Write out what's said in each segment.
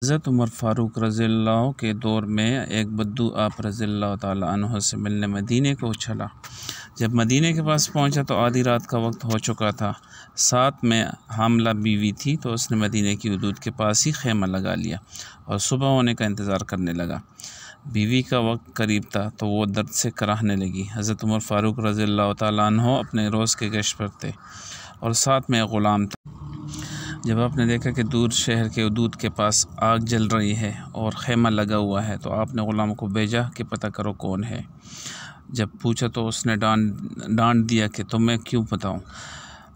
حضرت عمر فاروق رضی اللہ کے دور میں ایک بدو آپ رضی اللہ تعالیٰ عنہ سے ملنے مدینے کو چلا۔ جب مدینے کے پاس پہنچا تو آدھی رات کا وقت ہو چکا تھا، ساتھ میں حاملہ بیوی تھی، تو اس نے مدینے کی حدود کے پاس ہی خیمہ لگا لیا اور صبح ہونے کا انتظار کرنے لگا۔ بیوی کا وقت قریب تھا تو وہ درد سے کراہنے لگی۔ حضرت عمر فاروق رضی اللہ تعالیٰ عنہ اپنے روز کے گشت پر تھے اور ساتھ میں ایک غلام تھا۔ جب آپ نے دیکھا کہ دور شہر کے حدود کے پاس آگ جل رہی ہے اور خیمہ لگا ہوا ہے، تو آپ نے غلام کو بھیجا کہ پتہ کرو کون ہے۔ جب پوچھا تو اس نے ڈانٹ دیا کہ تمہیں کیوں بتاؤں۔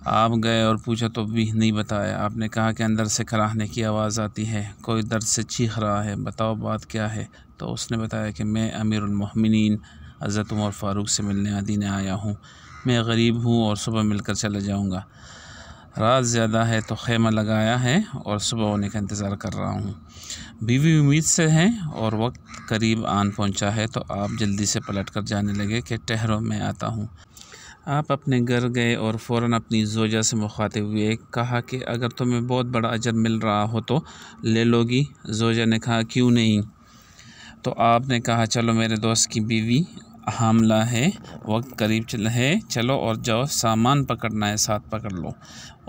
آپ گئے اور پوچھا تو بھی نہیں بتایا۔ آپ نے کہا کہ اندر سے کراہنے کی آواز آتی ہے، کوئی درد سے چیخ رہا ہے، بتاؤ بات کیا ہے۔ تو اس نے بتایا کہ میں امیر المومنین حضرت عمر فاروق سے ملنے مدینے آیا ہوں، میں غریب ہوں اور صبح مل کر چلا جاؤں گا۔ رات زیادہ ہے تو خیمہ لگایا ہے اور صبح ہونے کا انتظار کر رہا ہوں۔ بیوی امید سے ہیں اور وقت قریب آن پہنچا ہے، تو آپ جلدی سے پلٹ کر جانے لگے کہ ٹھہرو میں آتا ہوں۔ آپ اپنے گھر گئے اور فوراً اپنی زوجہ سے مخاطب ہوئے، کہا کہ اگر تمہیں بہت بڑا اجر مل رہا ہو تو لے لو گی۔ زوجہ نے کہا کیوں نہیں؟ تو آپ نے کہا چلو میرے دوست کی بیوی حاملہ ہے، وقت قریب ہے، چلو اور جاؤ، سامان پکڑنا ہے ساتھ پکڑ لو۔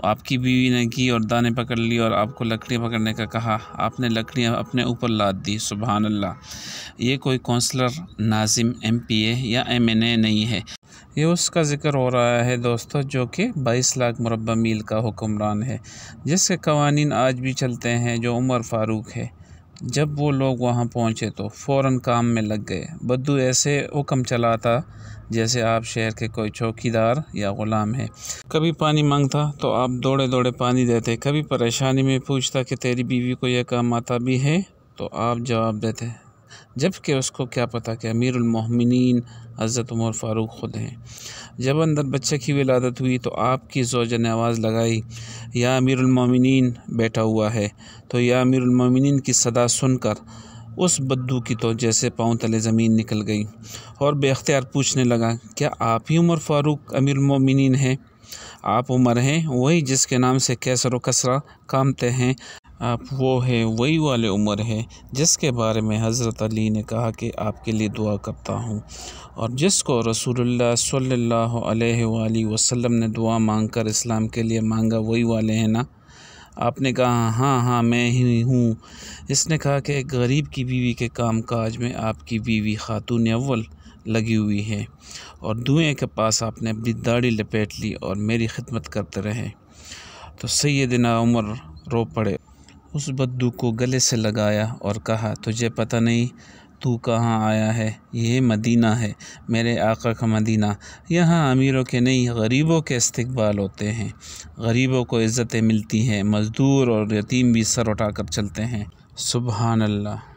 آپ کی بیوی نے کی اور دانے پکڑ لی اور آپ کو لکڑیاں پکڑنے کا کہا۔ آپ نے لکڑیاں اپنے اوپر لاد دی۔ سبحان اللہ! یہ کوئی کونسلر، ناظم، MP یا MNA نہیں ہے، یہ اس کا ذکر ہو رہا ہے دوستو جو کہ 22 لاکھ مربع میل کا حکمران ہے، جس کے قوانین آج بھی چلتے ہیں، جو عمر فاروق ہے۔ جب وہ لوگ وہاں پہنچے تو فوراً کام میں لگ گئے۔ بدو ایسے حکم چلاتا جیسے آپ شہر کے کوئی چوکیدار یا غلام ہے۔ کبھی پانی مانگتا تو آپ دوڑے دوڑے پانی دیتے، کبھی پریشانی میں پوچھتا کہ تیری بیوی کو یہ کام آتا بھی ہے، تو آپ جواب دیتے، جبکہ اس کو کیا پتہ کہ امیر المومنین حضرت عمر فاروق خود ہیں۔ جب اندر بچے کی ولادت ہوئی تو آپ کی زوجہ نے آواز لگائی، یا امیر المومنین بیٹھا ہوا ہے، تو یا امیر المومنین کی صدا سن کر اس بدو کی تو جیسے پاؤں تلے زمین نکل گئی اور بے اختیار پوچھنے لگا، کیا آپ ہی عمر فاروق امیر المومنین ہیں؟ آپ عمر ہیں، وہی جس کے نام سے کیسر و کسریٰ کامتے ہیں، آپ وہ ہیں، وہی والے عمر ہیں جس کے بارے میں حضرت علی نے کہا کہ آپ کے لیے دعا کرتا ہوں، اور جس کو رسول اللہ صلی اللہ علیہ وآلہ وسلم نے دعا مانگ کر اسلام کے لیے مانگا، وہی والے ہیں نا؟ آپ نے کہا ہاں میں ہی ہوں۔ اس نے کہا کہ ایک غریب کی بیوی کے کام کاج میں آپ کی بیوی خاتون اول لگی ہوئی ہے، اور دھوئیں کے پاس آپ نے اپنی داڑھی لپیٹ لی اور میری خدمت کرتے رہے۔ تو سیدنا عمر رو پڑے، اس بدو کو گلے سے لگایا اور کہا، تجھے پتہ نہیں تو کہاں آیا ہے؟ یہ مدینہ ہے، میرے آقا کا مدینہ، یہاں امیروں کے نہیں غریبوں کے استقبال ہوتے ہیں، غریبوں کو عزتیں ملتی ہیں، مزدور اور یتیم بھی سر اٹھا کر چلتے ہیں۔ سبحان اللہ!